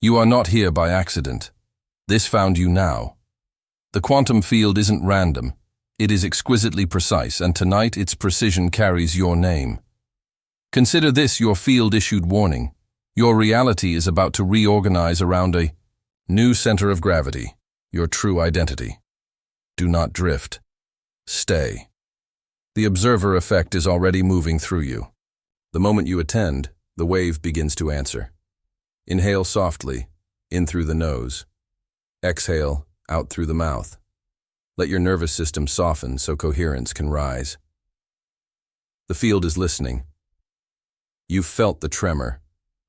You are not here by accident. This found you now. The quantum field isn't random. It is exquisitely precise, and tonight its precision carries your name. Consider this your field-issued warning. Your reality is about to reorganize around a new center of gravity, your true identity. Do not drift. Stay. The observer effect is already moving through you. The moment you attend, the wave begins to answer. Inhale softly, in through the nose. Exhale, out through the mouth. Let your nervous system soften so coherence can rise. The field is listening. You've felt the tremor,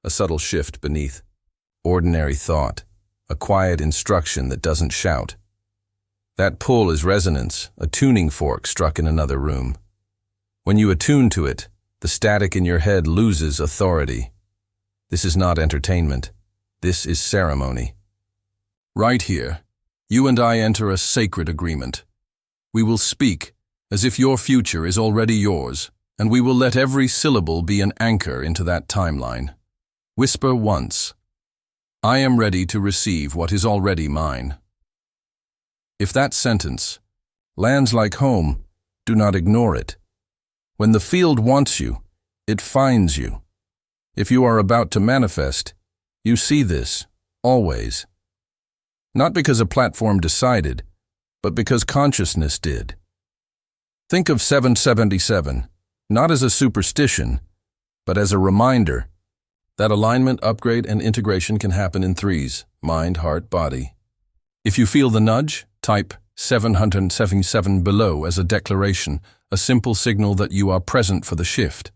a subtle shift beneath. Ordinary thought, a quiet instruction that doesn't shout. That pull is resonance, a tuning fork struck in another room. When you attune to it, the static in your head loses authority. This is not entertainment. This is ceremony. Right here, you and I enter a sacred agreement. We will speak as if your future is already yours, and we will let every syllable be an anchor into that timeline. Whisper once, I am ready to receive what is already mine. If that sentence lands like home, do not ignore it. When the field wants you, it finds you. If you are about to manifest, you see this, always. Not because a platform decided, but because consciousness did. Think of 777, not as a superstition, but as a reminder that alignment, upgrade, and integration can happen in threes: mind, heart, body. If you feel the nudge, type 777 below as a declaration, a simple signal that you are present for the shift.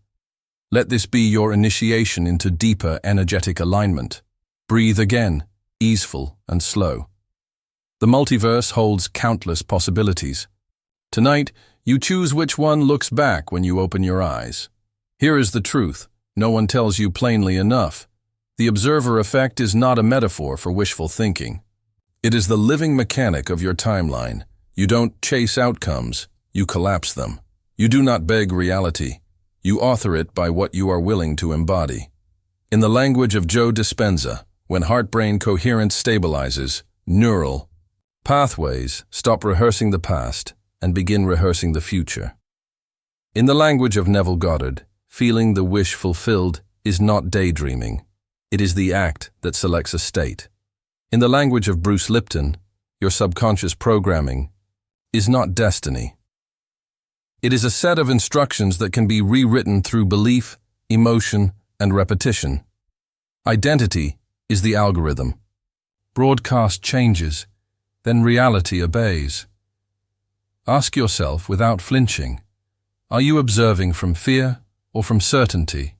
Let this be your initiation into deeper energetic alignment. Breathe again, easeful and slow. The multiverse holds countless possibilities. Tonight, you choose which one looks back when you open your eyes. Here is the truth. No one tells you plainly enough. The observer effect is not a metaphor for wishful thinking. It is the living mechanic of your timeline. You don't chase outcomes, you collapse them. You do not beg reality. You author it by what you are willing to embody. In the language of Joe Dispenza, when heart-brain coherence stabilizes, neural pathways stop rehearsing the past and begin rehearsing the future. In the language of Neville Goddard, feeling the wish fulfilled is not daydreaming. It is the act that selects a state. In the language of Bruce Lipton, your subconscious programming is not destiny. It is a set of instructions that can be rewritten through belief, emotion, and repetition. Identity is the algorithm. Broadcast changes, then reality obeys. Ask yourself without flinching, are you observing from fear or from certainty?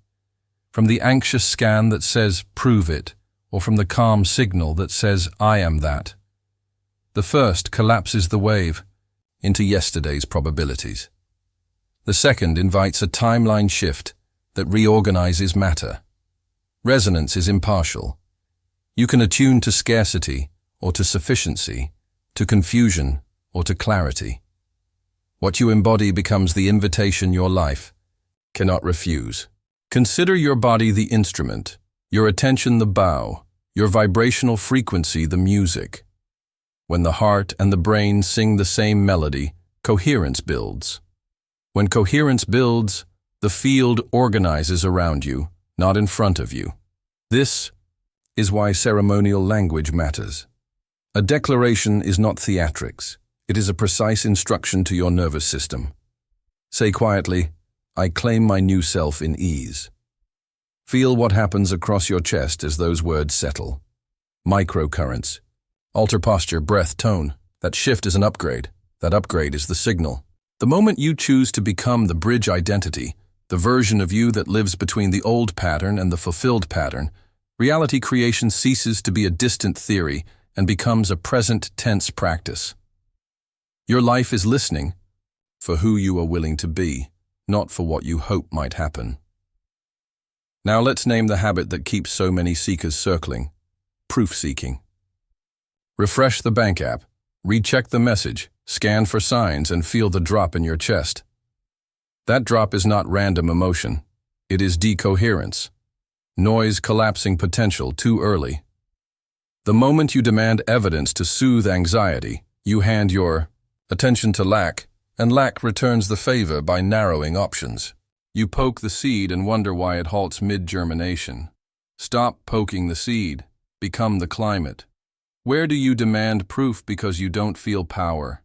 From the anxious scan that says, prove it, or from the calm signal that says, I am that? The first collapses the wave into yesterday's probabilities. The second invites a timeline shift that reorganizes matter. Resonance is impartial. You can attune to scarcity or to sufficiency, to confusion or to clarity. What you embody becomes the invitation your life cannot refuse. Consider your body the instrument, your attention the bow, your vibrational frequency the music. When the heart and the brain sing the same melody, coherence builds. When coherence builds, the field organizes around you, not in front of you. This is why ceremonial language matters. A declaration is not theatrics. It is a precise instruction to your nervous system. Say quietly, I claim my new self in ease. Feel what happens across your chest as those words settle. Microcurrents. Alter posture, breath, tone. That shift is an upgrade. That upgrade is the signal. The moment you choose to become the bridge identity, the version of you that lives between the old pattern and the fulfilled pattern, reality creation ceases to be a distant theory and becomes a present tense practice. Your life is listening for who you are willing to be, not for what you hope might happen. Now let's name the habit that keeps so many seekers circling: proof-seeking. Refresh the bank app, recheck the message, scan for signs, and feel the drop in your chest. That drop is not random emotion. It is decoherence. Noise collapsing potential too early. The moment you demand evidence to soothe anxiety, you hand your attention to lack, and lack returns the favor by narrowing options. You poke the seed and wonder why it halts mid-germination. Stop poking the seed. Become the climate. Where do you demand proof because you don't feel power?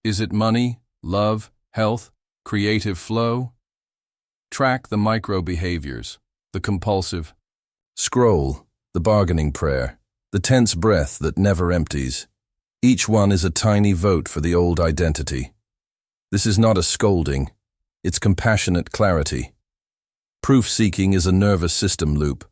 Is it money, love, health, creative flow? Track the micro-behaviors, the compulsive scroll, the bargaining prayer, the tense breath that never empties. Each one is a tiny vote for the old identity. This is not a scolding, it's compassionate clarity. Proof-seeking is a nervous system loop.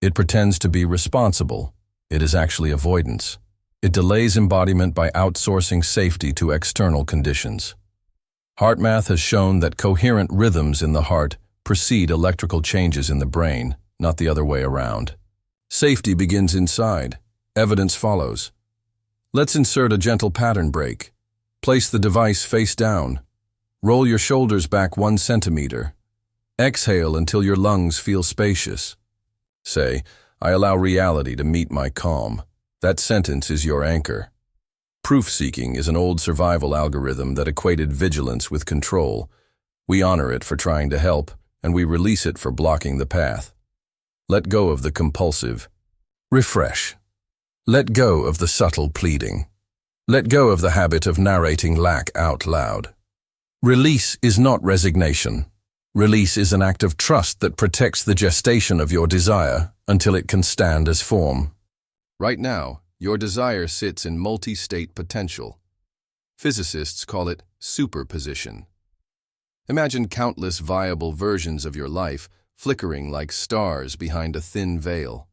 It pretends to be responsible. It is actually avoidance. It delays embodiment by outsourcing safety to external conditions. HeartMath has shown that coherent rhythms in the heart precede electrical changes in the brain, not the other way around. Safety begins inside. Evidence follows. Let's insert a gentle pattern break. Place the device face down. Roll your shoulders back 1 centimeter. Exhale until your lungs feel spacious. Say, I allow reality to meet my calm. That sentence is your anchor. Proof-seeking is an old survival algorithm that equated vigilance with control. We honor it for trying to help, and we release it for blocking the path. Let go of the compulsive. Refresh. Let go of the subtle pleading. Let go of the habit of narrating lack out loud. Release is not resignation. Release is an act of trust that protects the gestation of your desire until it can stand as form. Right now, your desire sits in multi-state potential. Physicists call it superposition. Imagine countless viable versions of your life flickering like stars behind a thin veil.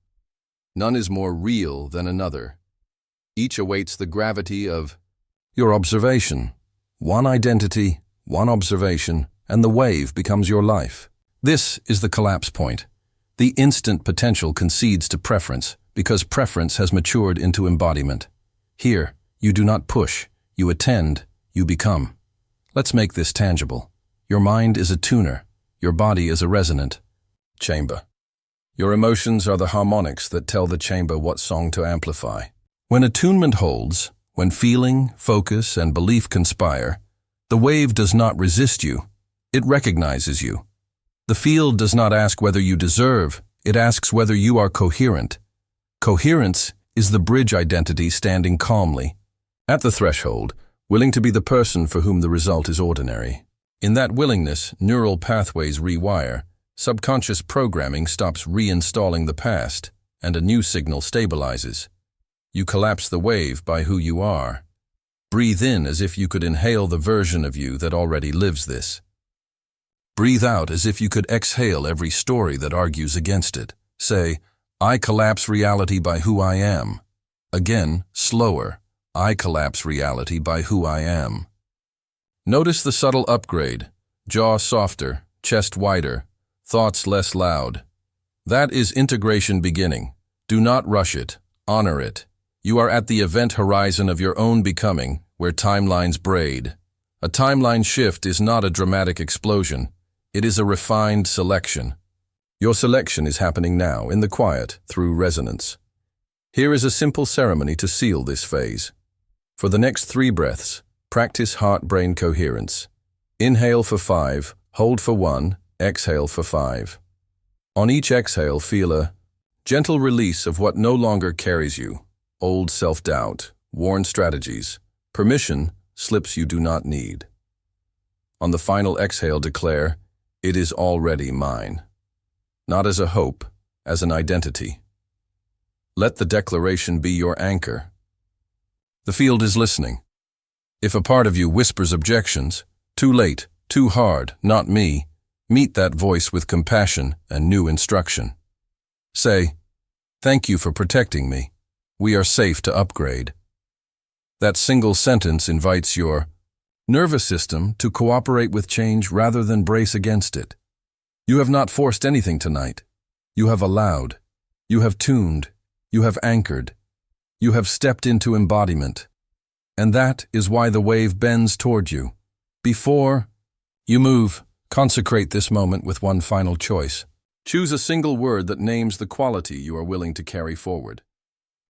None is more real than another. Each awaits the gravity of your observation. One identity, one observation, and the wave becomes your life. This is the collapse point. The instant potential concedes to preference because preference has matured into embodiment. Here, you do not push, you attend, you become. Let's make this tangible. Your mind is a tuner, your body is a resonant chamber. Your emotions are the harmonics that tell the chamber what song to amplify. When attunement holds, when feeling, focus, and belief conspire, the wave does not resist you. It recognizes you. The field does not ask whether you deserve, it asks whether you are coherent. Coherence is the bridge identity standing calmly, at the threshold, willing to be the person for whom the result is ordinary. In that willingness, neural pathways rewire, subconscious programming stops reinstalling the past, and a new signal stabilizes. You collapse the wave by who you are. Breathe in as if you could inhale the version of you that already lives this. Breathe out as if you could exhale every story that argues against it. Say, I collapse reality by who I am. Again, slower. I collapse reality by who I am. Notice the subtle upgrade. Jaw softer, chest wider, thoughts less loud. That is integration beginning. Do not rush it. Honor it. You are at the event horizon of your own becoming, where timelines braid. A timeline shift is not a dramatic explosion. It is a refined selection. Your selection is happening now, in the quiet, through resonance. Here is a simple ceremony to seal this phase. For the next 3 breaths, practice heart-brain coherence. Inhale for 5, hold for 1, exhale for 5. On each exhale, feel a gentle release of what no longer carries you. Old self-doubt, worn strategies, permission, slips you do not need. On the final exhale, declare, it is already mine. Not as a hope, as an identity. Let the declaration be your anchor. The field is listening. If a part of you whispers objections, too late, too hard, not me, meet that voice with compassion and new instruction. Say, thank you for protecting me. We are safe to upgrade. That single sentence invites your nervous system to cooperate with change rather than brace against it. You have not forced anything tonight. You have allowed. You have tuned. You have anchored. You have stepped into embodiment. And that is why the wave bends toward you. Before you move, consecrate this moment with one final choice. Choose a single word that names the quality you are willing to carry forward.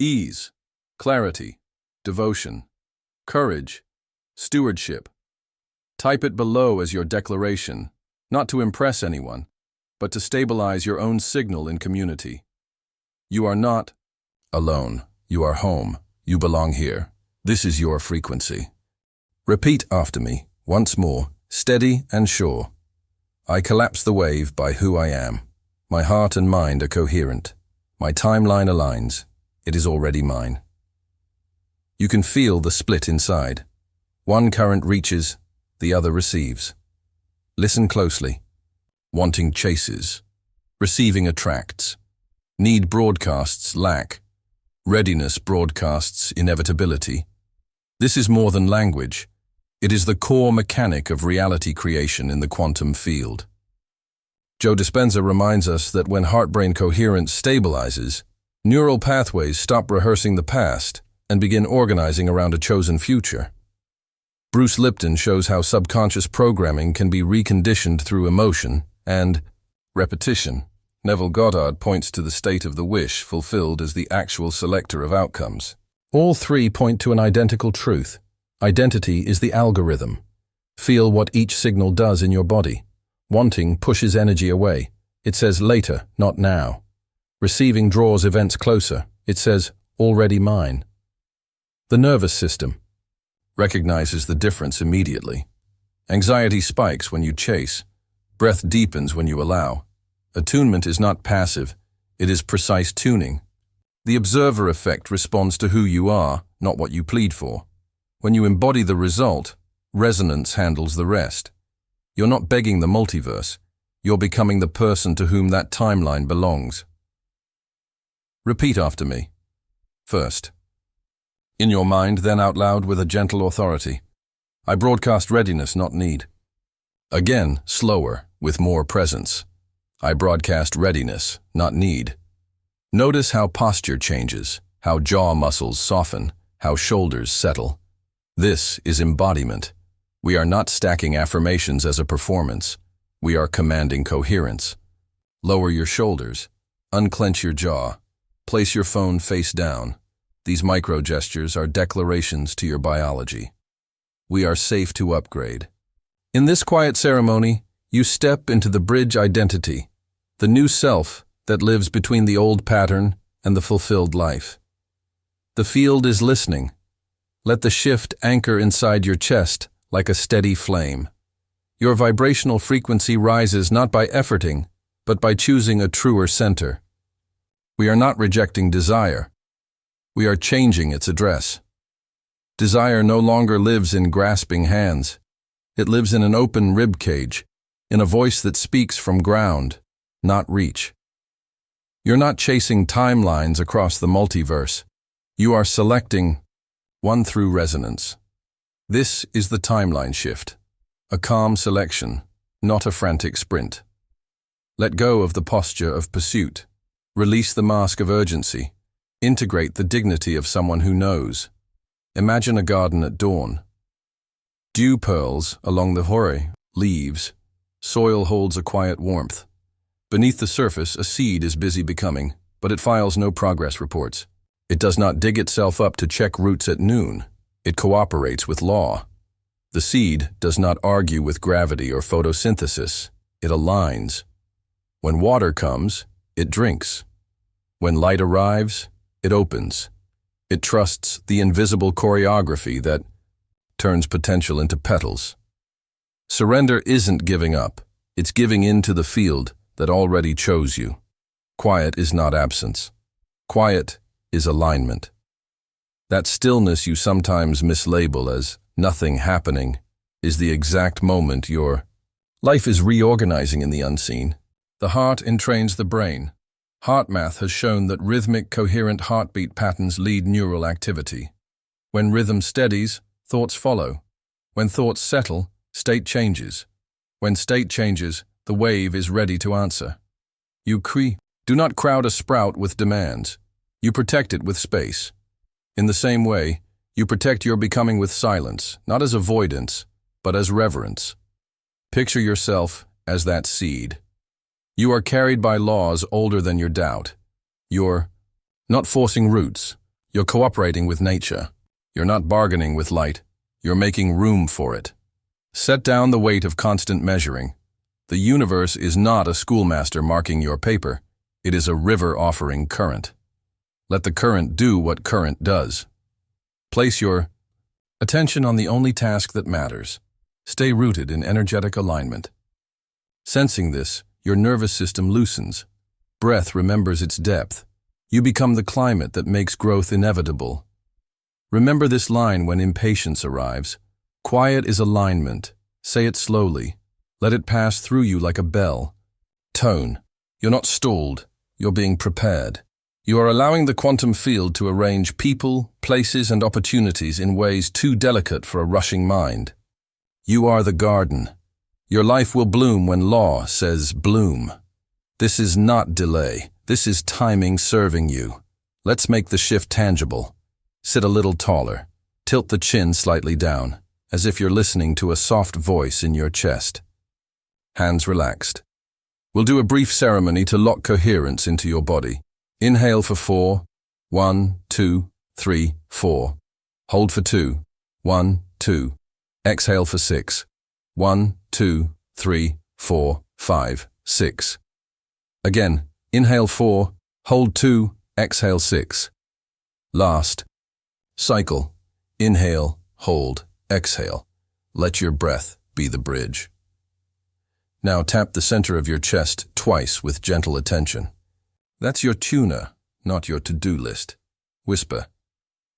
Ease, clarity, devotion, courage, stewardship. Type it below as your declaration, not to impress anyone, but to stabilize your own signal in community. You are not alone. You are home. You belong here. This is your frequency. Repeat after me, once more, steady and sure. I collapse the wave by who I am. My heart and mind are coherent. My timeline aligns. It is already mine. You can feel the split inside. One current reaches, the other receives. Listen closely. Wanting chases. Receiving attracts. Need broadcasts lack. Readiness broadcasts inevitability. This is more than language. It is the core mechanic of reality creation in the quantum field. Joe Dispenza reminds us that when heart-brain coherence stabilizes, neural pathways stop rehearsing the past and begin organizing around a chosen future. Bruce Lipton shows how subconscious programming can be reconditioned through emotion and repetition. Neville Goddard points to the state of the wish fulfilled as the actual selector of outcomes. All three point to an identical truth. Identity is the algorithm. Feel what each signal does in your body. Wanting pushes energy away. It says later, not now. Receiving draws events closer. It says, already mine. The nervous system recognizes the difference immediately. Anxiety spikes when you chase. Breath deepens when you allow. Attunement is not passive. It is precise tuning. The observer effect responds to who you are, not what you plead for. When you embody the result, resonance handles the rest. You're not begging the multiverse. You're becoming the person to whom that timeline belongs. Repeat after me. First, in your mind, then out loud with a gentle authority. I broadcast readiness, not need. Again, slower, with more presence. I broadcast readiness, not need. Notice how posture changes, how jaw muscles soften, how shoulders settle. This is embodiment. We are not stacking affirmations as a performance. We are commanding coherence. Lower your shoulders. Unclench your jaw. Place your phone face down. These micro-gestures are declarations to your biology. We are safe to upgrade. In this quiet ceremony, you step into the bridge identity, the new self that lives between the old pattern and the fulfilled life. The field is listening. Let the shift anchor inside your chest like a steady flame. Your vibrational frequency rises not by efforting, but by choosing a truer center. We are not rejecting desire. We are changing its address. Desire no longer lives in grasping hands. It lives in an open rib cage, in a voice that speaks from ground, not reach. You're not chasing timelines across the multiverse. You are selecting one through resonance. This is the timeline shift, a calm selection, not a frantic sprint. Let go of the posture of pursuit. Release the mask of urgency. Integrate the dignity of someone who knows. Imagine a garden at dawn. Dew pearls along the hoary leaves. Soil holds a quiet warmth. Beneath the surface, a seed is busy becoming, but it files no progress reports. It does not dig itself up to check roots at noon. It cooperates with law. The seed does not argue with gravity or photosynthesis. It aligns. When water comes, it drinks. When light arrives, it opens. It trusts the invisible choreography that turns potential into petals. Surrender isn't giving up. It's giving in to the field that already chose you. Quiet is not absence. Quiet is alignment. That stillness you sometimes mislabel as nothing happening is the exact moment your life is reorganizing in the unseen. The heart entrains the brain. Heart math has shown that rhythmic, coherent heartbeat patterns lead neural activity. When rhythm steadies, thoughts follow. When thoughts settle, state changes. When state changes, the wave is ready to answer. You do not crowd a sprout with demands. You protect it with space. In the same way, you protect your becoming with silence, not as avoidance, but as reverence. Picture yourself as that seed. You are carried by laws older than your doubt. You're not forcing roots, You're cooperating with nature. You're not bargaining with light. You're making room for it. Set down the weight of constant measuring. The universe is not a schoolmaster marking your paper. It is a river offering current. Let the current do what current does. Place your attention on the only task that matters. Stay rooted in energetic alignment. Sensing this, your nervous system loosens. Breath remembers its depth. You become the climate that makes growth inevitable. Remember this line when impatience arrives. Quiet is alignment. Say it slowly. Let it pass through you like a bell. Tone. You're not stalled. You're being prepared. You are allowing the quantum field to arrange people, places, and opportunities in ways too delicate for a rushing mind. You are the garden. Your life will bloom when law says bloom. This is not delay. This is timing serving you. Let's make the shift tangible. Sit a little taller. Tilt the chin slightly down, as if you're listening to a soft voice in your chest. Hands relaxed. We'll do a brief ceremony to lock coherence into your body. Inhale for 4. 1, 2, 3, 4. Hold for 2. 1, 2. Exhale for 6. 1, 2, 3, 4, 5, 6. Again, inhale 4, hold 2, exhale 6. Last. Cycle. Inhale, hold, exhale. Let your breath be the bridge. Now tap the center of your chest twice with gentle attention. That's your tuna, not your to-do list. Whisper,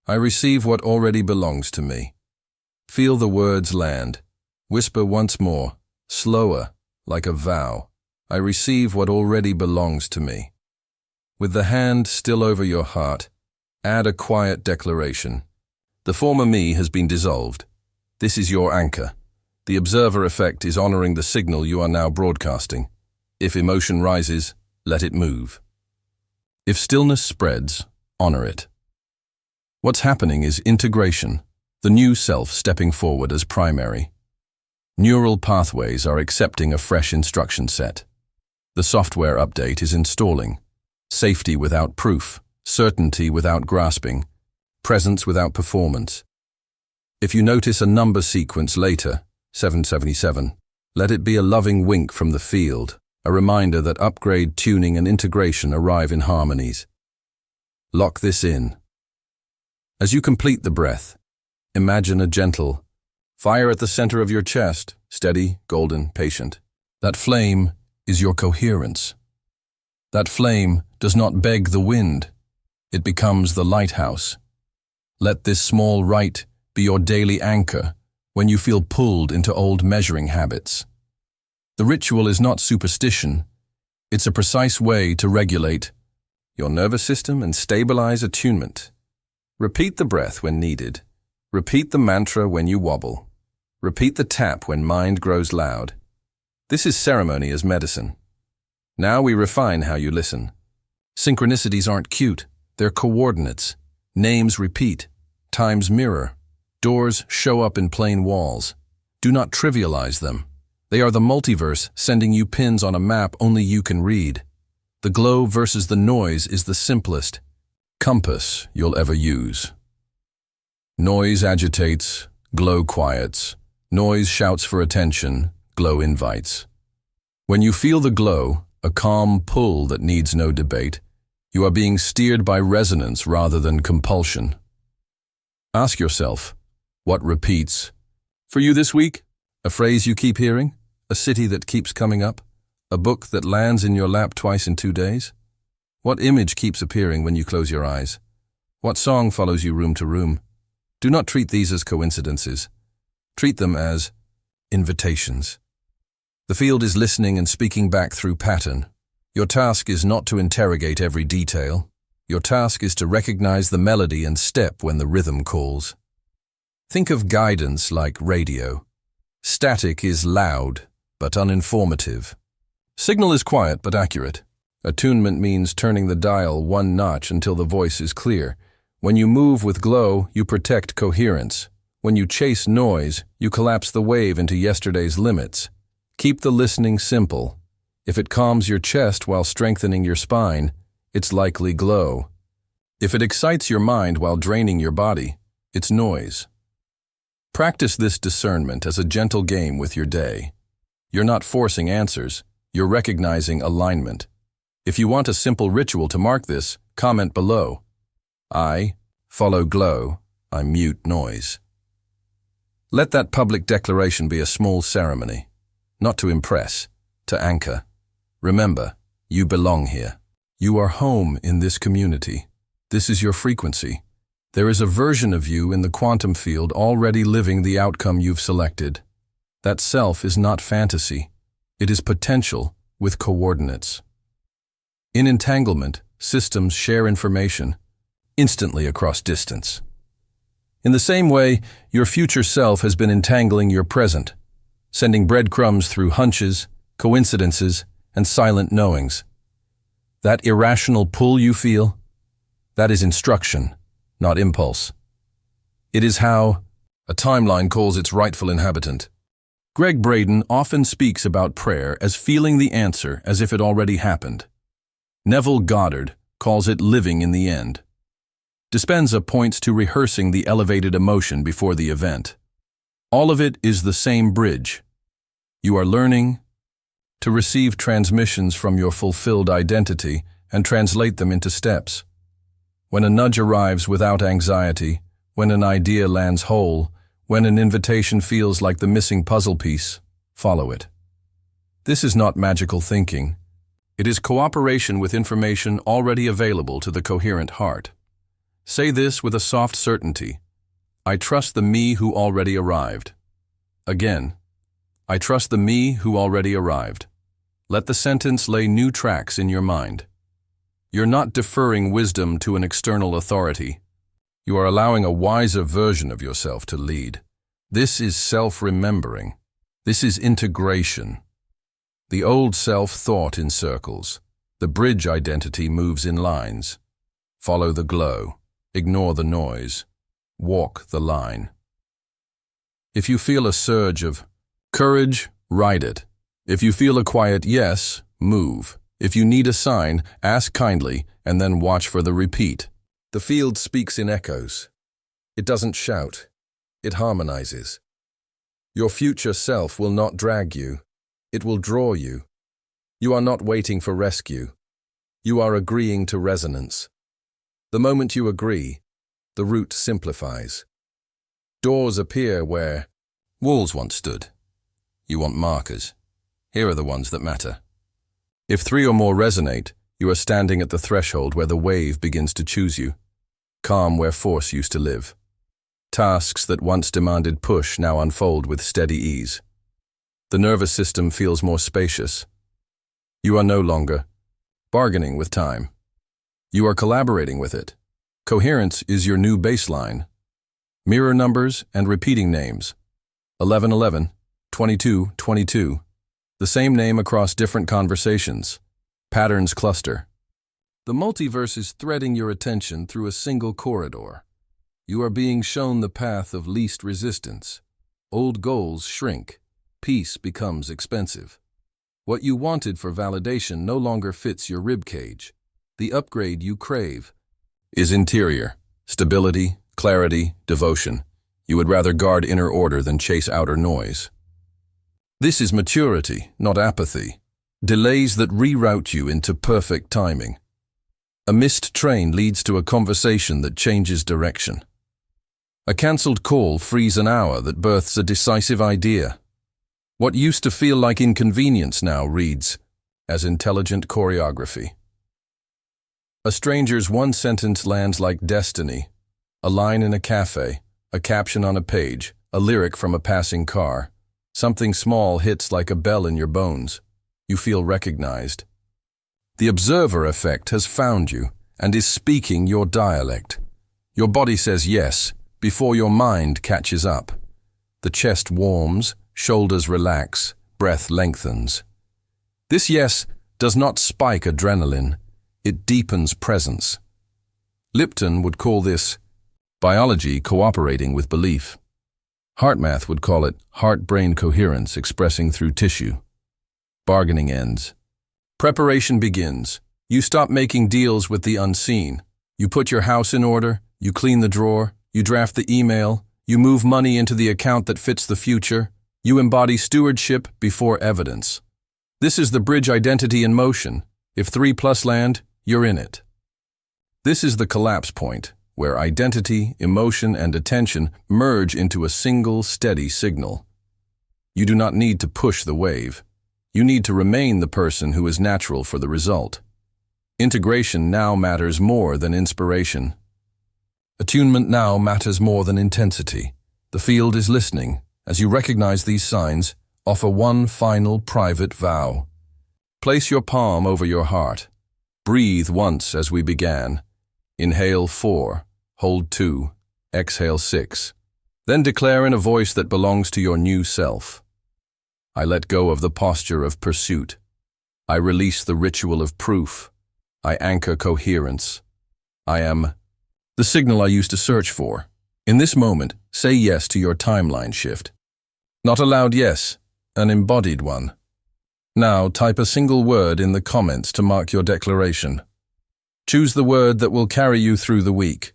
I receive what already belongs to me. Feel the words land. Whisper once more, slower, like a vow. I receive what already belongs to me. With the hand still over your heart, add a quiet declaration. The former me has been dissolved. This is your anchor. The observer effect is honoring the signal you are now broadcasting. If emotion rises, let it move. If stillness spreads, honor it. What's happening is integration, the new self stepping forward as primary. Neural pathways are accepting a fresh instruction set. The software update is installing. Safety without proof, certainty without grasping, presence without performance. If you notice a number sequence later, 777, let it be a loving wink from the field, a reminder that upgrade, tuning, and integration arrive in harmonies. Lock this in. As you complete the breath, imagine a gentle fire at the center of your chest, steady, golden, patient. That flame is your coherence. That flame does not beg the wind. It becomes the lighthouse. Let this small rite be your daily anchor when you feel pulled into old measuring habits. The ritual is not superstition. It's a precise way to regulate your nervous system and stabilize attunement. Repeat the breath when needed. Repeat the mantra when you wobble. Repeat the tap when mind grows loud. This is ceremony as medicine. Now we refine how you listen. Synchronicities aren't cute. They're coordinates. Names repeat. Times mirror. Doors show up in plain walls. Do not trivialize them. They are the multiverse sending you pins on a map only you can read. The glow versus the noise is the simplest compass you'll ever use. Noise agitates, glow quiets. Noise shouts for attention, glow invites. When you feel the glow, a calm pull that needs no debate, you are being steered by resonance rather than compulsion. Ask yourself, what repeats? For you this week, a phrase you keep hearing, a city that keeps coming up, a book that lands in your lap twice in 2 days? What image keeps appearing when you close your eyes? What song follows you room to room? Do not treat these as coincidences. Treat them as invitations. The field is listening and speaking back through pattern. Your task is not to interrogate every detail. Your task is to recognize the melody and step when the rhythm calls. Think of guidance like radio. Static is loud, but uninformative. Signal is quiet but accurate. Attunement means turning the dial one notch until the voice is clear. When you move with glow, you protect coherence. When you chase noise, you collapse the wave into yesterday's limits. Keep the listening simple. If it calms your chest while strengthening your spine, it's likely glow. If it excites your mind while draining your body, it's noise. Practice this discernment as a gentle game with your day. You're not forcing answers, you're recognizing alignment. If you want a simple ritual to mark this, comment below. I follow glow, I mute noise. Let that public declaration be a small ceremony, not to impress, to anchor. Remember, you belong here. You are home in this community. This is your frequency. There is a version of you in the quantum field already living the outcome you've selected. That self is not fantasy. It is potential with coordinates. In entanglement, systems share information instantly across distance. In the same way, your future self has been entangling your present, sending breadcrumbs through hunches, coincidences, and silent knowings. That irrational pull you feel, that is instruction, not impulse. It is how a timeline calls its rightful inhabitant. Greg Braden often speaks about prayer as feeling the answer as if it already happened. Neville Goddard calls it living in the end. Dispenza points to rehearsing the elevated emotion before the event. All of it is the same bridge. You are learning to receive transmissions from your fulfilled identity and translate them into steps. When a nudge arrives without anxiety, when an idea lands whole, when an invitation feels like the missing puzzle piece, follow it. This is not magical thinking. It is cooperation with information already available to the coherent heart. Say this with a soft certainty. I trust the me who already arrived. Again, I trust the me who already arrived. Let the sentence lay new tracks in your mind. You're not deferring wisdom to an external authority. You are allowing a wiser version of yourself to lead. This is self-remembering. This is integration. The old self thought in circles. The bridge identity moves in lines. Follow the glow. Ignore the noise. Walk the line. If you feel a surge of courage, ride it. If you feel a quiet yes, move. If you need a sign, ask kindly and then watch for the repeat. The field speaks in echoes. It doesn't shout. It harmonizes. Your future self will not drag you. It will draw you. You are not waiting for rescue. You are agreeing to resonance. The moment you agree, the route simplifies. Doors appear where walls once stood. You want markers. Here are the ones that matter. If 3 or more resonate, you are standing at the threshold where the wave begins to choose you. Calm where force used to live. Tasks that once demanded push now unfold with steady ease. The nervous system feels more spacious. You are no longer bargaining with time. You are collaborating with it. Coherence is your new baseline. Mirror numbers and repeating names. 1111, 2222. The same name across different conversations. Patterns cluster. The multiverse is threading your attention through a single corridor. You are being shown the path of least resistance. Old goals shrink. Peace becomes expensive. What you wanted for validation no longer fits your ribcage. The upgrade you crave is interior, stability, clarity, devotion. You would rather guard inner order than chase outer noise. This is maturity, not apathy. Delays that reroute you into perfect timing. A missed train leads to a conversation that changes direction. A cancelled call frees an hour that births a decisive idea. What used to feel like inconvenience now reads as intelligent choreography. A stranger's one sentence lands like destiny. A line in a cafe, a caption on a page, a lyric from a passing car. Something small hits like a bell in your bones. You feel recognized. The observer effect has found you and is speaking your dialect. Your body says yes before your mind catches up. The chest warms, shoulders relax, breath lengthens. This yes does not spike adrenaline. It deepens presence. Lipton would call this biology cooperating with belief. HeartMath would call it heart-brain coherence expressing through tissue. Bargaining ends. Preparation begins. You stop making deals with the unseen. You put your house in order, you clean the drawer, you draft the email, you move money into the account that fits the future, you embody stewardship before evidence. This is the bridge identity in motion. If 3+ land, you're in it. This is the collapse point, where identity, emotion, and attention merge into a single, steady signal. You do not need to push the wave. You need to remain the person who is natural for the result. Integration now matters more than inspiration. Attunement now matters more than intensity. The field is listening. As you recognize these signs, offer one final private vow. Place your palm over your heart. Breathe once as we began. Inhale 4, hold 2, exhale 6. Then declare in a voice that belongs to your new self. I let go of the posture of pursuit. I release the ritual of proof. I anchor coherence. I am the signal I used to search for. In this moment, say yes to your timeline shift. Not a loud yes, an embodied one. Now type a single word in the comments to mark your declaration. Choose the word that will carry you through the week.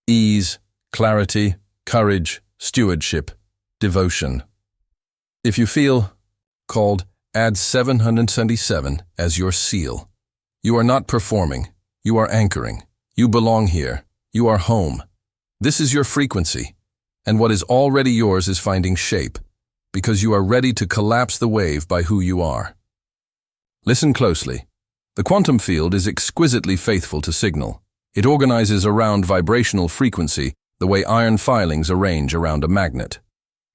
Ease, clarity, courage, stewardship, devotion. If you feel called, add 777 as your seal. You are not performing. You are anchoring. You belong here. You are home. This is your frequency. And what is already yours is finding shape, because you are ready to collapse the wave by who you are. Listen closely. The quantum field is exquisitely faithful to signal. It organizes around vibrational frequency the way iron filings arrange around a magnet.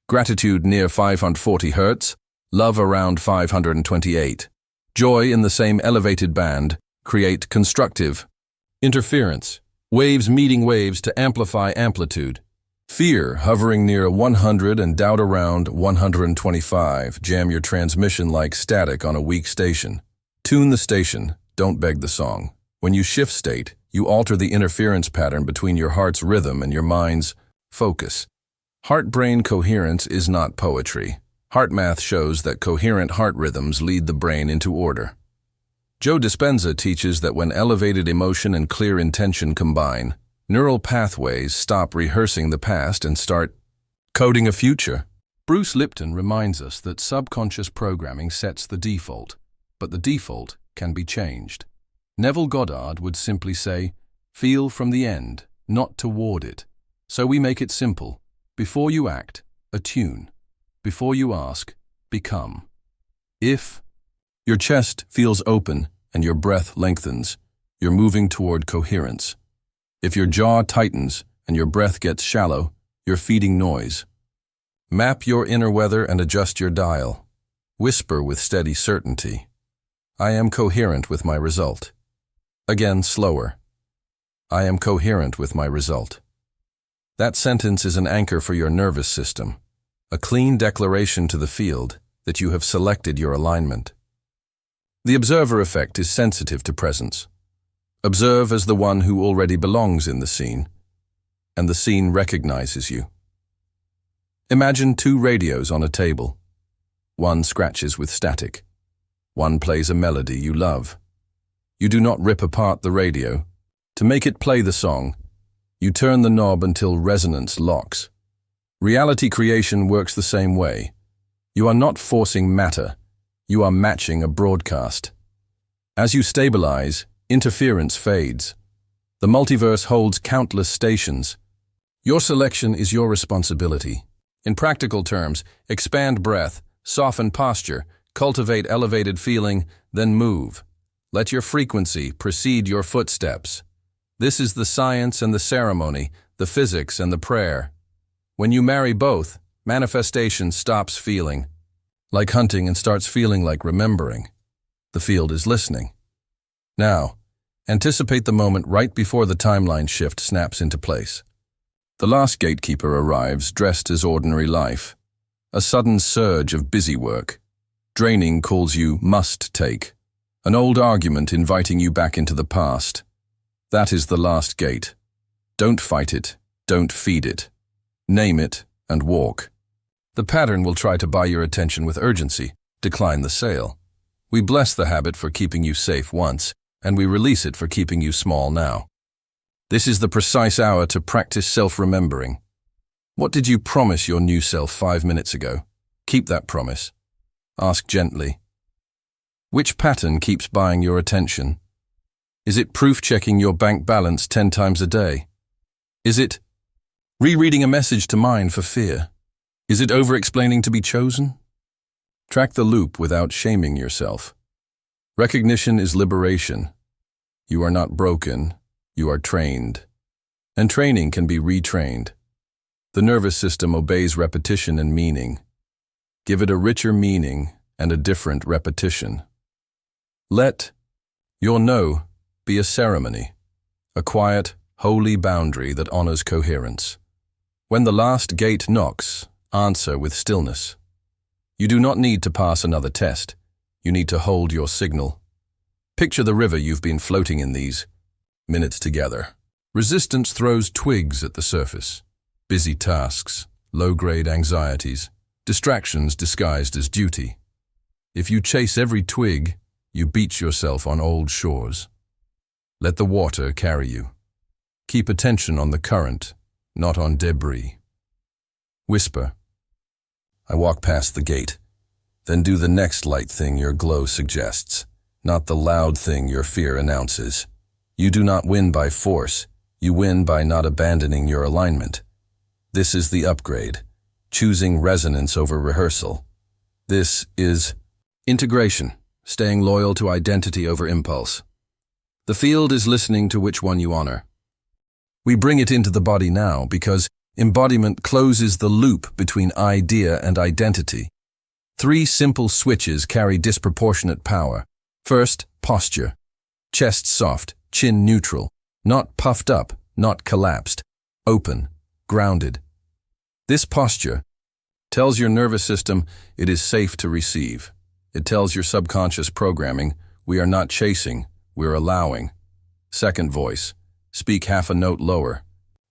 Gratitude near 540 Hz, love around 528. Joy in the same elevated band create constructive. Interference, waves meeting waves to amplify amplitude. Fear hovering near 100 and doubt around 125 jam your transmission like static on a weak station. Tune the station, don't beg the song. When you shift state, you alter the interference pattern between your heart's rhythm and your mind's focus. Heart-brain coherence is not poetry. Heart math shows that coherent heart rhythms lead the brain into order. Joe Dispenza teaches that when elevated emotion and clear intention combine, neural pathways stop rehearsing the past and start coding a future. Bruce Lipton reminds us that subconscious programming sets the default, but the default can be changed. Neville Goddard would simply say, feel from the end, not toward it. So we make it simple. Before you act, attune. Before you ask, become. If your chest feels open and your breath lengthens, you're moving toward coherence. If your jaw tightens and your breath gets shallow, you're feeding noise. Map your inner weather and adjust your dial. Whisper with steady certainty. I am coherent with my result. Again, slower. I am coherent with my result. That sentence is an anchor for your nervous system, a clean declaration to the field that you have selected your alignment. The observer effect is sensitive to presence. Observe as the one who already belongs in the scene, and the scene recognizes you. Imagine 2 radios on a table. One scratches with static. One plays a melody you love. You do not rip apart the radio. To make it play the song, you turn the knob until resonance locks. Reality creation works the same way. You are not forcing matter. You are matching a broadcast. As you stabilize, interference fades. The multiverse holds countless stations. Your selection is your responsibility. In practical terms, expand breath, soften posture, cultivate elevated feeling, then move. Let your frequency precede your footsteps. This is the science and the ceremony, the physics and the prayer. When you marry both, manifestation stops feeling like hunting and starts feeling like remembering. The field is listening. Now, anticipate the moment right before the timeline shift snaps into place. The last gatekeeper arrives dressed as ordinary life. A sudden surge of busy work. Draining calls you must take. An old argument inviting you back into the past. That is the last gate. Don't fight it. Don't feed it. Name it and walk. The pattern will try to buy your attention with urgency. Decline the sale. We bless the habit for keeping you safe once, and we release it for keeping you small now. This is the precise hour to practice self-remembering. What did you promise your new self 5 minutes ago? Keep that promise. Ask gently. Which pattern keeps buying your attention? Is it proof-checking your bank balance 10 times a day? Is it rereading a message to mind for fear? Is it over-explaining to be chosen? Track the loop without shaming yourself. Recognition is liberation. You are not broken, you are trained. And training can be retrained. The nervous system obeys repetition and meaning. Give it a richer meaning and a different repetition. Let your no be a ceremony, a quiet, holy boundary that honors coherence. When the last gate knocks, answer with stillness. You do not need to pass another test. You need to hold your signal. Picture the river you've been floating in these minutes together. Resistance throws twigs at the surface. Busy tasks, low-grade anxieties, distractions disguised as duty. If you chase every twig, you beach yourself on old shores. Let the water carry you. Keep attention on the current, not on debris. Whisper. I walk past the gate. Then do the next light thing your glow suggests, not the loud thing your fear announces. You do not win by force. You win by not abandoning your alignment. This is the upgrade, choosing resonance over rehearsal. This is integration, staying loyal to identity over impulse. The field is listening to which one you honor. We bring it into the body now because embodiment closes the loop between idea and identity. 3 simple switches carry disproportionate power. First, posture. Chest soft, chin neutral, not puffed up, not collapsed, open, grounded. This posture tells your nervous system it is safe to receive. It tells your subconscious programming, we are not chasing, we're allowing. Second voice, speak half a note lower.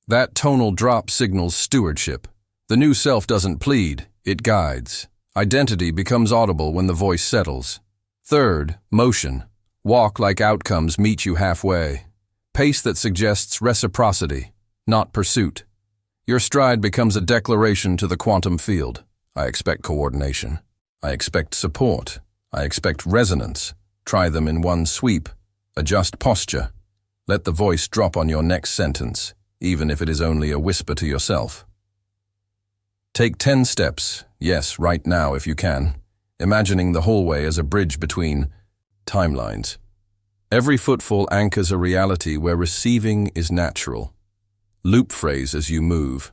That tonal drop signals stewardship. The new self doesn't plead, it guides. Identity becomes audible when the voice settles. Third, motion. Walk like outcomes meet you halfway. Pace that suggests reciprocity, not pursuit. Your stride becomes a declaration to the quantum field. I expect coordination. I expect support. I expect resonance. Try them in one sweep. Adjust posture. Let the voice drop on your next sentence, even if it is only a whisper to yourself. Take 10 steps, yes, right now if you can, imagining the hallway as a bridge between timelines. Every footfall anchors a reality where receiving is natural. Loop phrase as you move.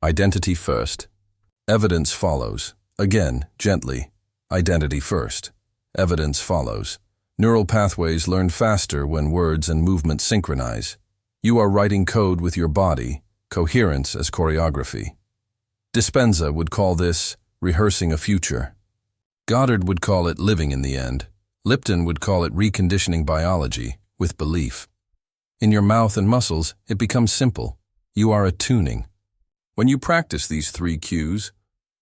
Identity first. Evidence follows. Again, gently. Identity first. Evidence follows. Neural pathways learn faster when words and movement synchronize. You are writing code with your body, coherence as choreography. Dispenza would call this rehearsing a future. Goddard would call it living in the end. Lipton would call it reconditioning biology with belief. In your mouth and muscles, it becomes simple. You are attuning. When you practice these 3 cues,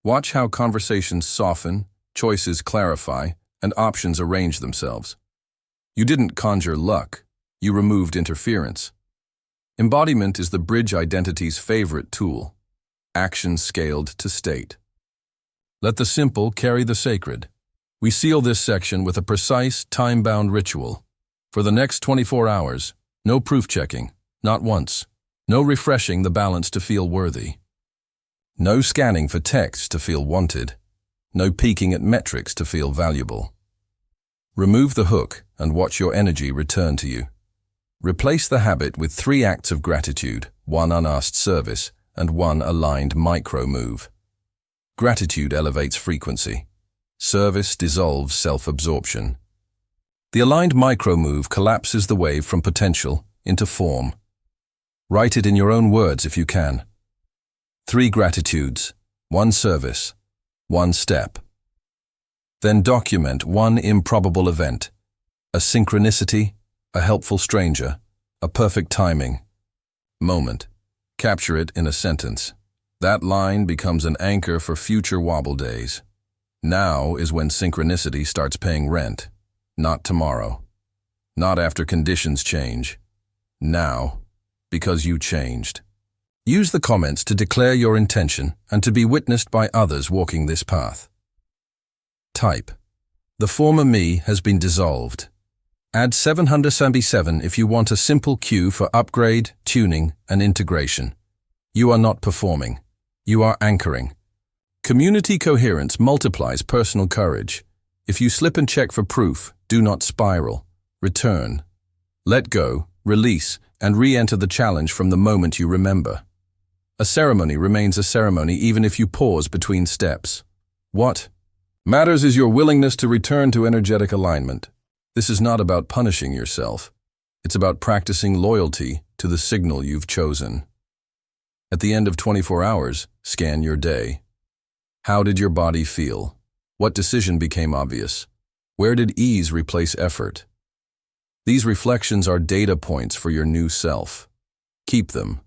watch how conversations soften, choices clarify, and options arrange themselves. You didn't conjure luck, you removed interference. Embodiment is the bridge identity's favorite tool, action scaled to state. Let the simple carry the sacred. We seal this section with a precise, time-bound ritual. For the next 24 hours, no proof-checking, not once. No refreshing the balance to feel worthy. No scanning for text to feel wanted. No peeking at metrics to feel valuable. Remove the hook and watch your energy return to you. Replace the habit with 3 acts of gratitude, 1 unasked service, and 1 aligned micro-move. Gratitude elevates frequency. Service dissolves self-absorption. The aligned micro-move collapses the wave from potential into form. Write it in your own words if you can. 3 gratitudes, 1 service, 1 step. Then document 1 improbable event, a synchronicity, a helpful stranger, a perfect timing, moment. Capture it in a sentence. That line becomes an anchor for future wobble days. Now is when synchronicity starts paying rent, not tomorrow, not after conditions change. Now. because you changed. Use the comments to declare your intention and to be witnessed by others walking this path. Type. The former me has been dissolved. Add 777 if you want a simple cue for upgrade, tuning, and integration. You are not performing. You are anchoring. Community coherence multiplies personal courage. If you slip and check for proof, do not spiral. Return. Let go, release, and re-enter the challenge from the moment you remember. A ceremony remains a ceremony even if you pause between steps. What matters is your willingness to return to energetic alignment. This is not about punishing yourself. It's about practicing loyalty to the signal you've chosen. At the end of 24 hours, scan your day. How did your body feel? What decision became obvious? Where did ease replace effort? These reflections are data points for your new self. Keep them.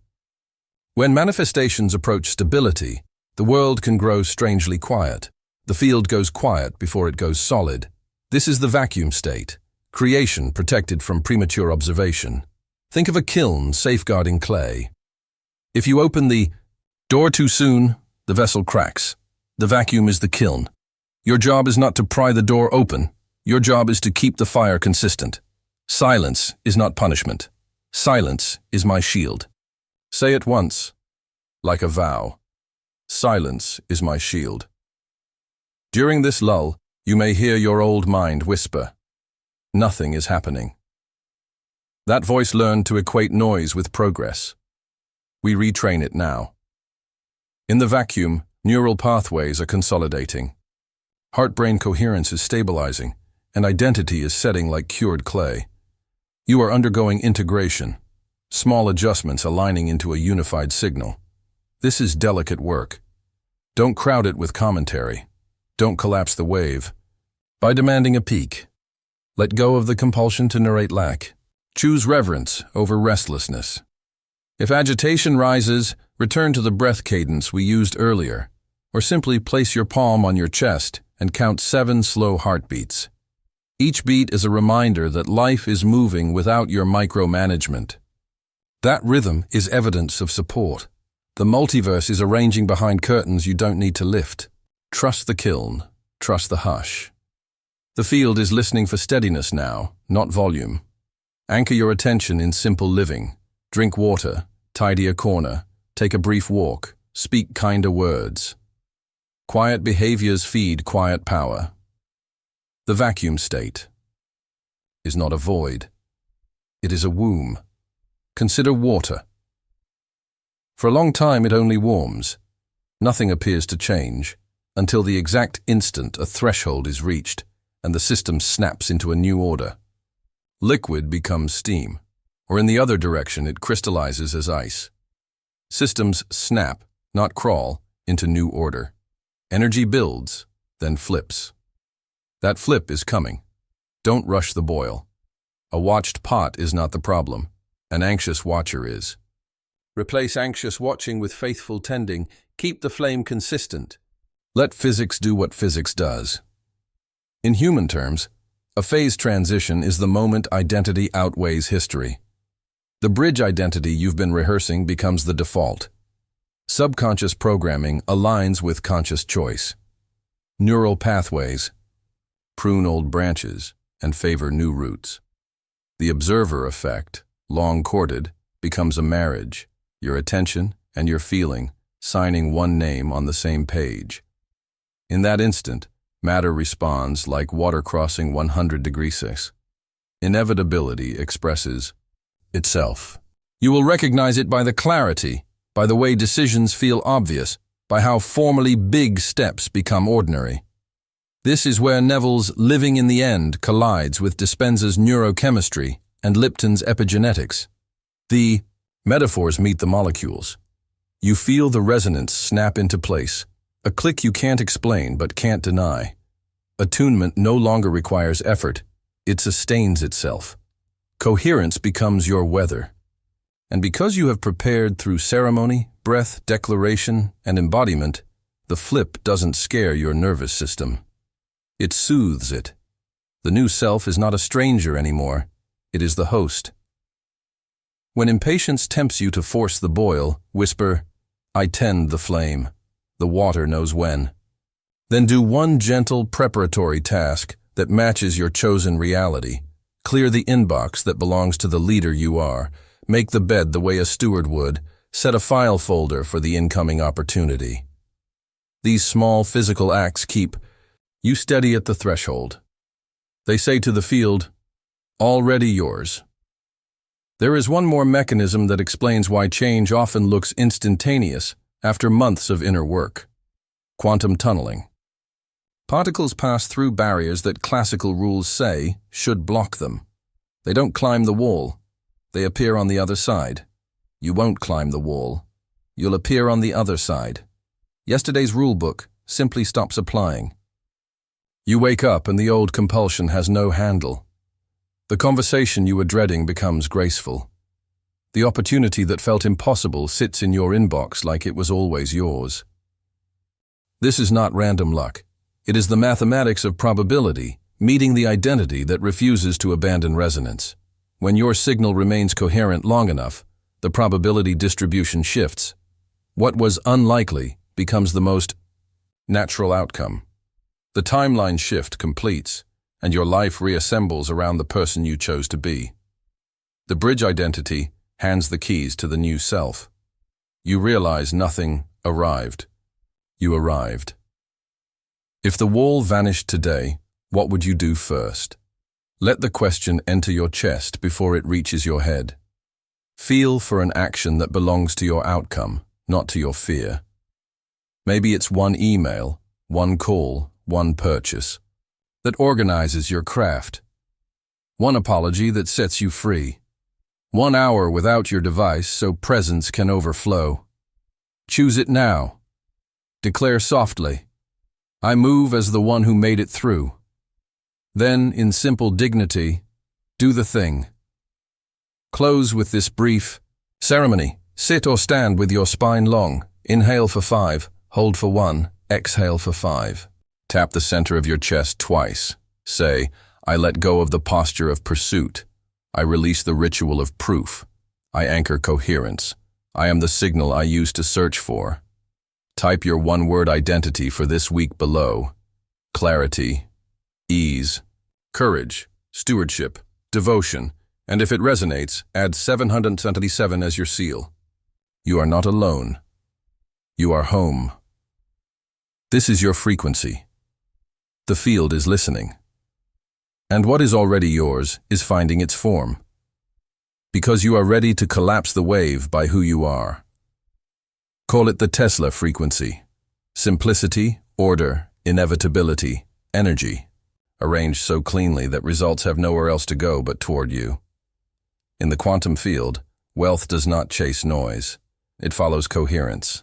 When manifestations approach stability, the world can grow strangely quiet. The field goes quiet before it goes solid. This is the vacuum state, creation protected from premature observation. Think of a kiln safeguarding clay. If you open the door too soon, the vessel cracks. The vacuum is the kiln. Your job is not to pry the door open. Your job is to keep the fire consistent. Silence is not punishment. Silence is my shield. Say it once, like a vow. Silence is my shield. During this lull, you may hear your old mind whisper, "Nothing is happening." That voice learned to equate noise with progress. We retrain it now. In the vacuum, neural pathways are consolidating. Heart-brain coherence is stabilizing, and identity is setting like cured clay. You are undergoing integration, small adjustments aligning into a unified signal. This is delicate work. Don't crowd it with commentary. Don't collapse the wave. By demanding a peak, let go of the compulsion to narrate lack. Choose reverence over restlessness. If agitation rises, return to the breath cadence we used earlier, or simply place your palm on your chest and count 7 slow heartbeats. Each beat is a reminder that life is moving without your micromanagement. That rhythm is evidence of support. The multiverse is arranging behind curtains you don't need to lift. Trust the kiln, trust the hush. The field is listening for steadiness now, not volume. Anchor your attention in simple living. Drink water, tidy a corner, take a brief walk, speak kinder words. Quiet behaviors feed quiet power. The vacuum state is not a void. It is a womb. Consider water. For a long time it only warms. Nothing appears to change until the exact instant a threshold is reached and the system snaps into a new order. Liquid becomes steam, or in the other direction it crystallizes as ice. Systems snap, not crawl, into new order. Energy builds, then flips. That flip is coming. Don't rush the boil. A watched pot is not the problem. An anxious watcher is. Replace anxious watching with faithful tending. Keep the flame consistent. Let physics do what physics does. In human terms, a phase transition is the moment identity outweighs history. The bridge identity you've been rehearsing becomes the default. Subconscious programming aligns with conscious choice. Neural pathways prune old branches and favor new roots. The observer effect, long courted, becomes a marriage, your attention and your feeling signing one name on the same page. In that instant, matter responds like water crossing 100 degrees Celsius. Inevitability expresses itself. You will recognize it by the clarity, by the way decisions feel obvious, by how formally big steps become ordinary. This is where Neville's living in the end collides with Dispenza's neurochemistry and Lipton's epigenetics. The metaphors meet the molecules. You feel the resonance snap into place, a click you can't explain but can't deny. Attunement no longer requires effort, it sustains itself. Coherence becomes your weather. And because you have prepared through ceremony, breath, declaration, and embodiment, the flip doesn't scare your nervous system. It soothes it. The new self is not a stranger anymore, it is the host. When impatience tempts you to force the boil, whisper, "I tend the flame. The water knows when." Then do one gentle preparatory task that matches your chosen reality. Clear the inbox that belongs to the leader you are. Make the bed the way a steward would. Set a file folder for the incoming opportunity. These small physical acts keep you steady at the threshold. They say to the field, "Already yours." There is one more mechanism that explains why change often looks instantaneous after months of inner work. Quantum tunneling. Particles pass through barriers that classical rules say should block them. They don't climb the wall. They appear on the other side. You won't climb the wall. You'll appear on the other side. Yesterday's rulebook simply stops applying. You wake up and the old compulsion has no handle. The conversation you were dreading becomes graceful. The opportunity that felt impossible sits in your inbox like it was always yours. This is not random luck. It is the mathematics of probability meeting the identity that refuses to abandon resonance. When your signal remains coherent long enough, the probability distribution shifts. What was unlikely becomes the most natural outcome. The timeline shift completes, and your life reassembles around the person you chose to be. The bridge identity hands the keys to the new self. You realize nothing arrived. You arrived. If the wall vanished today, what would you do first? Let the question enter your chest before it reaches your head. Feel for an action that belongs to your outcome, not to your fear. Maybe it's one email, one call, one purchase that organizes your craft. One apology that sets you free. 1 hour without your device so presence can overflow. Choose it now. Declare softly, "I move as the one who made it through." Then, in simple dignity, do the thing. Close with this brief ceremony. Sit or stand with your spine long. Inhale for 5, hold for 1, exhale for 5. Tap the center of your chest twice. Say, "I let go of the posture of pursuit. I release the ritual of proof. I anchor coherence. I am the signal I used to search for." Type your one-word identity for this week below. Clarity, ease, courage, stewardship, devotion, and if it resonates, add 777 as your seal. You are not alone. You are home. This is your frequency. The field is listening. And what is already yours is finding its form. Because you are ready to collapse the wave by who you are. Call it the Tesla frequency. Simplicity, order, inevitability, energy. Arranged so cleanly that results have nowhere else to go but toward you. In the quantum field, wealth does not chase noise. It follows coherence.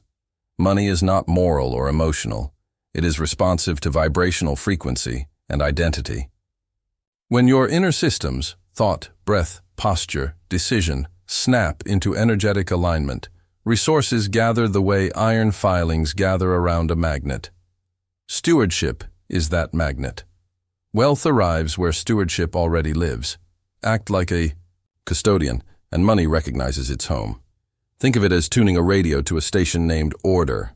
Money is not moral or emotional. It is responsive to vibrational frequency and identity. When your inner systems, thought, breath, posture, decision, snap into energetic alignment, resources gather the way iron filings gather around a magnet. Stewardship is that magnet. Wealth arrives where stewardship already lives. Act like a custodian, and money recognizes its home. Think of it as tuning a radio to a station named Order.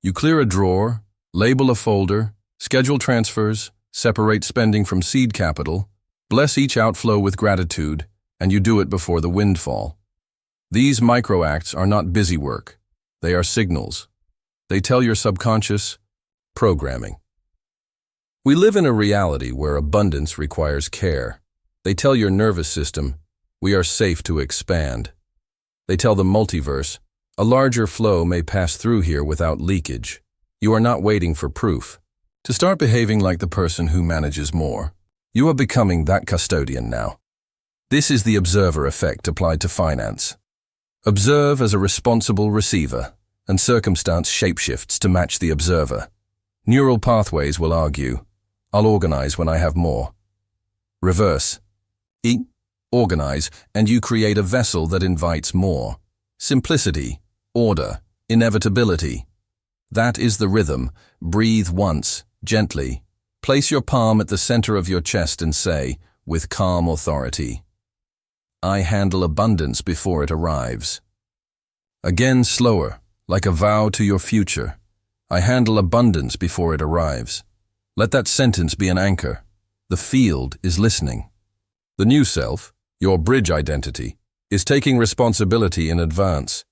You clear a drawer, label a folder, schedule transfers, separate spending from seed capital, bless each outflow with gratitude, and you do it before the windfall. These micro-acts are not busy work. They are signals. They tell your subconscious, programming. We live in a reality where abundance requires care. They tell your nervous system, we are safe to expand. They tell the multiverse, a larger flow may pass through here without leakage. You are not waiting for proof. To start behaving like the person who manages more, you are becoming that custodian now. This is the observer effect applied to finance. Observe as a responsible receiver, and circumstance shapeshifts to match the observer. Neural pathways will argue, I'll organize when I have more. Reverse. Organize, and you create a vessel that invites more. Simplicity, order, inevitability. That is the rhythm. Breathe once, gently. Place your palm at the center of your chest and say, with calm authority, I handle abundance before it arrives. Again slower, like a vow to your future. I handle abundance before it arrives. Let that sentence be an anchor. The field is listening. The new self, your bridge identity, is taking responsibility in advance,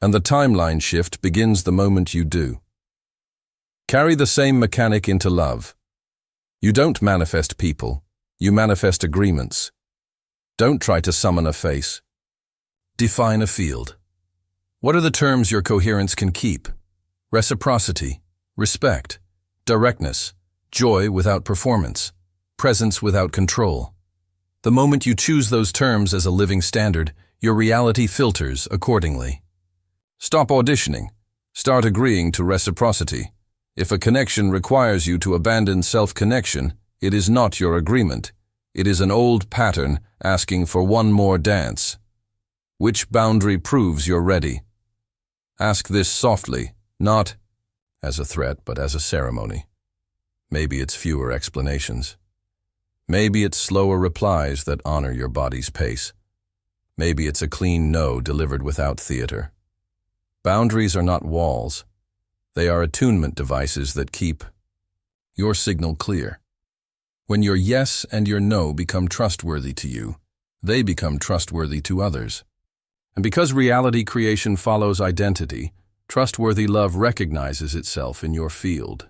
and the timeline shift begins the moment you do. Carry the same mechanic into love. You don't manifest people, you manifest agreements. Don't try to summon a face. Define a field. What are the terms your coherence can keep? Reciprocity, respect, directness, joy without performance, presence without control. The moment you choose those terms as a living standard, your reality filters accordingly. Stop auditioning. Start agreeing to reciprocity. If a connection requires you to abandon self-connection, it is not your agreement. It is an old pattern asking for one more dance. Which boundary proves you're ready? Ask this softly, not as a threat, but as a ceremony. Maybe it's fewer explanations. Maybe it's slower replies that honor your body's pace. Maybe it's a clean no delivered without theater. Boundaries are not walls. They are attunement devices that keep your signal clear. When your yes and your no become trustworthy to you, they become trustworthy to others. And because reality creation follows identity, trustworthy love recognizes itself in your field.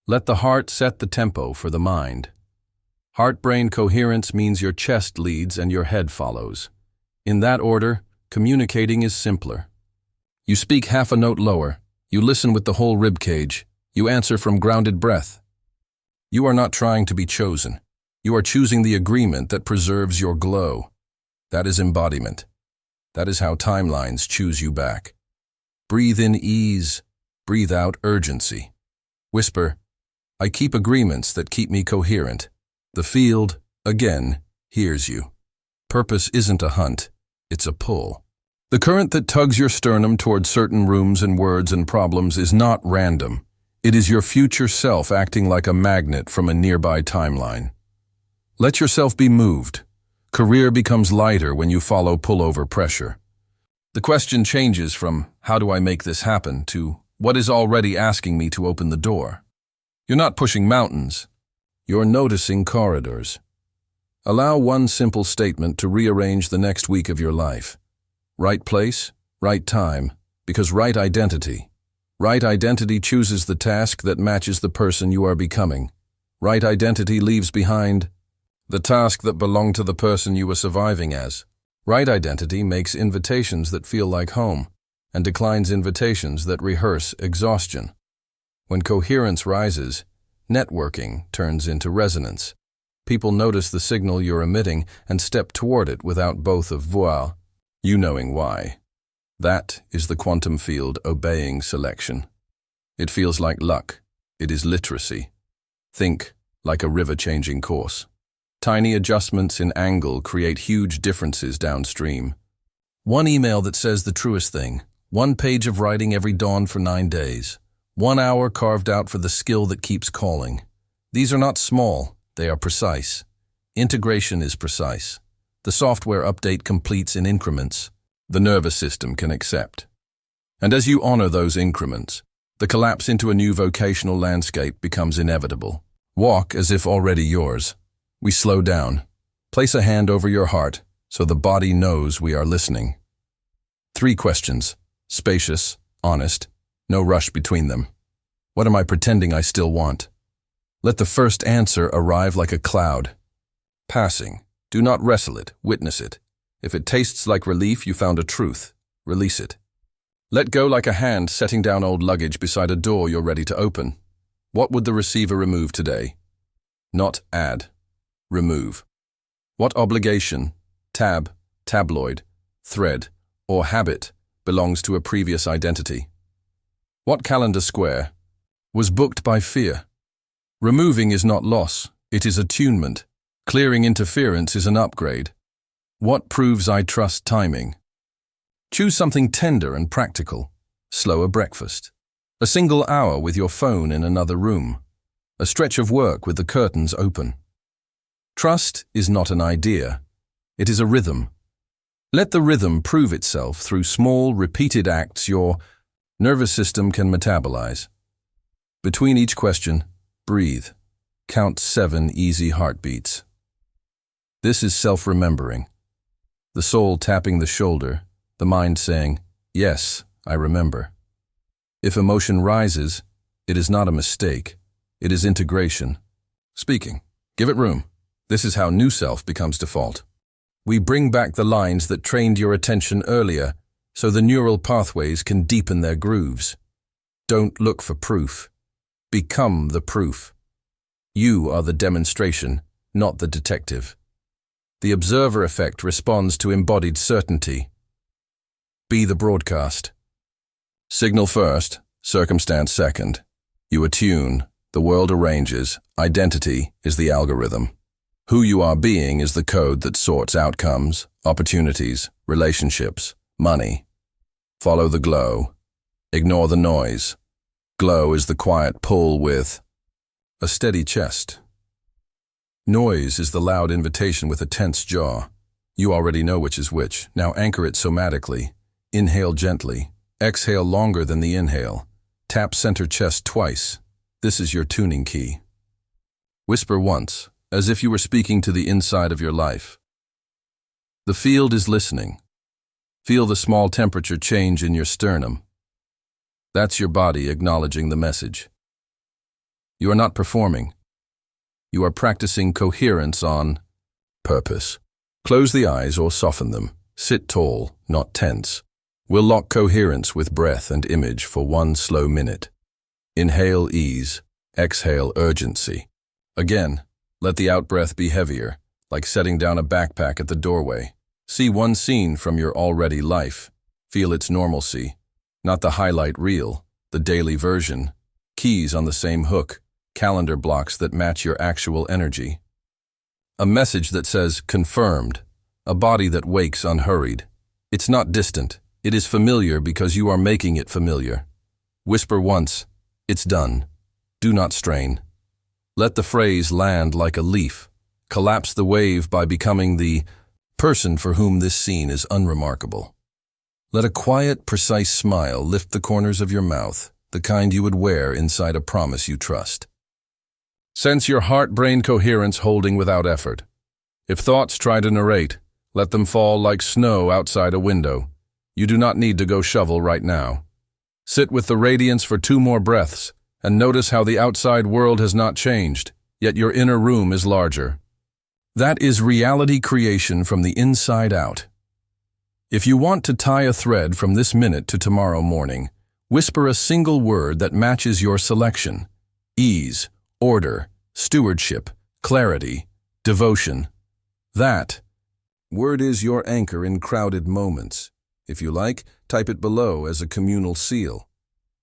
Let the heart set the tempo for the mind. Heart-brain coherence means your chest leads and your head follows. In that order, communicating is simpler. You speak half a note lower. You listen with the whole rib cage. You answer from grounded breath. You are not trying to be chosen. You are choosing the agreement that preserves your glow. That is embodiment. That is how timelines choose you back. Breathe in ease. Breathe out urgency. Whisper, I keep agreements that keep me coherent. The field, again, hears you. Purpose isn't a hunt, it's a pull. The current that tugs your sternum toward certain rooms and words and problems is not random. It is your future self acting like a magnet from a nearby timeline. Let yourself be moved. Career becomes lighter when you follow pullover pressure. The question changes from, how do I make this happen, to what is already asking me to open the door. You're not pushing mountains. You're noticing corridors. Allow one simple statement to rearrange the next week of your life. Right place, right time, because right identity. Right identity chooses the task that matches the person you are becoming. Right identity leaves behind the task that belonged to the person you were surviving as. Right identity makes invitations that feel like home, and declines invitations that rehearse exhaustion. When coherence rises, networking turns into resonance. People notice the signal you're emitting and step toward it without both of voix, you knowing why. That is the quantum field obeying selection. It feels like luck. It is literacy. Think like a river changing course. Tiny adjustments in angle create huge differences downstream. One email that says the truest thing. One page of writing every dawn for 9 days. 1 hour carved out for the skill that keeps calling. These are not small, they are precise. Integration is precise. The software update completes in increments. The nervous system can accept. And as you honor those increments, the collapse into a new vocational landscape becomes inevitable. Walk as if already yours. We slow down. Place a hand over your heart so the body knows we are listening. 3 questions. Spacious, honest, no rush between them. What am I pretending I still want? Let the first answer arrive like a cloud. Passing. Do not wrestle it, witness it. If it tastes like relief, you found a truth. Release it. Let go like a hand setting down old luggage beside a door you're ready to open. What would the receiver remove today? Not add. Remove. What obligation, tab, tabloid, thread, or habit belongs to a previous identity? What calendar square was booked by fear? Removing is not loss, it is attunement. Clearing interference is an upgrade. What proves I trust timing? Choose something tender and practical. Slower breakfast. A single hour with your phone in another room. A stretch of work with the curtains open. Trust is not an idea. It is a rhythm. Let the rhythm prove itself through small, repeated acts your nervous system can metabolize. Between each question, breathe. Count 7 easy heartbeats. This is self-remembering. The soul tapping the shoulder, the mind saying, "Yes, I remember." If emotion rises, it is not a mistake. It is integration. Speaking. Give it room. This is how new self becomes default. We bring back the lines that trained your attention earlier, so the neural pathways can deepen their grooves. Don't look for proof. Become the proof. You are the demonstration, not the detective. The observer effect responds to embodied certainty. Be the broadcast. Signal first, circumstance second. You attune, the world arranges, identity is the algorithm. Who you are being is the code that sorts outcomes, opportunities, relationships, money. Follow the glow. Ignore the noise. Glow is the quiet pull with a steady chest. Noise is the loud invitation with a tense jaw. You already know which is which. Now anchor it somatically. Inhale gently. Exhale longer than the inhale. Tap center chest twice. This is your tuning key. Whisper once, as if you were speaking to the inside of your life. The field is listening. Feel the small temperature change in your sternum. That's your body acknowledging the message. You are not performing. You are practicing coherence on purpose. Close the eyes or soften them. Sit tall, not tense. We'll lock coherence with breath and image for 1 slow minute. Inhale ease, exhale urgency. Again, let the out-breath be heavier, like setting down a backpack at the doorway. See one scene from your already life. Feel its normalcy, not the highlight reel, the daily version. Keys on the same hook, calendar blocks that match your actual energy. A message that says confirmed, a body that wakes unhurried. It's not distant, it is familiar because you are making it familiar. Whisper once, it's done. Do not strain. Let the phrase land like a leaf. Collapse the wave by becoming the person for whom this scene is unremarkable. Let a quiet, precise smile lift the corners of your mouth, the kind you would wear inside a promise you trust. Sense your heart-brain coherence holding without effort. If thoughts try to narrate, let them fall like snow outside a window. You do not need to go shovel right now. Sit with the radiance for 2 more breaths and notice how the outside world has not changed, yet your inner room is larger. That is reality creation from the inside out. If you want to tie a thread from this minute to tomorrow morning, whisper a single word that matches your selection. Ease, order, stewardship, clarity, devotion. That word is your anchor in crowded moments. If you like, type it below as a communal seal.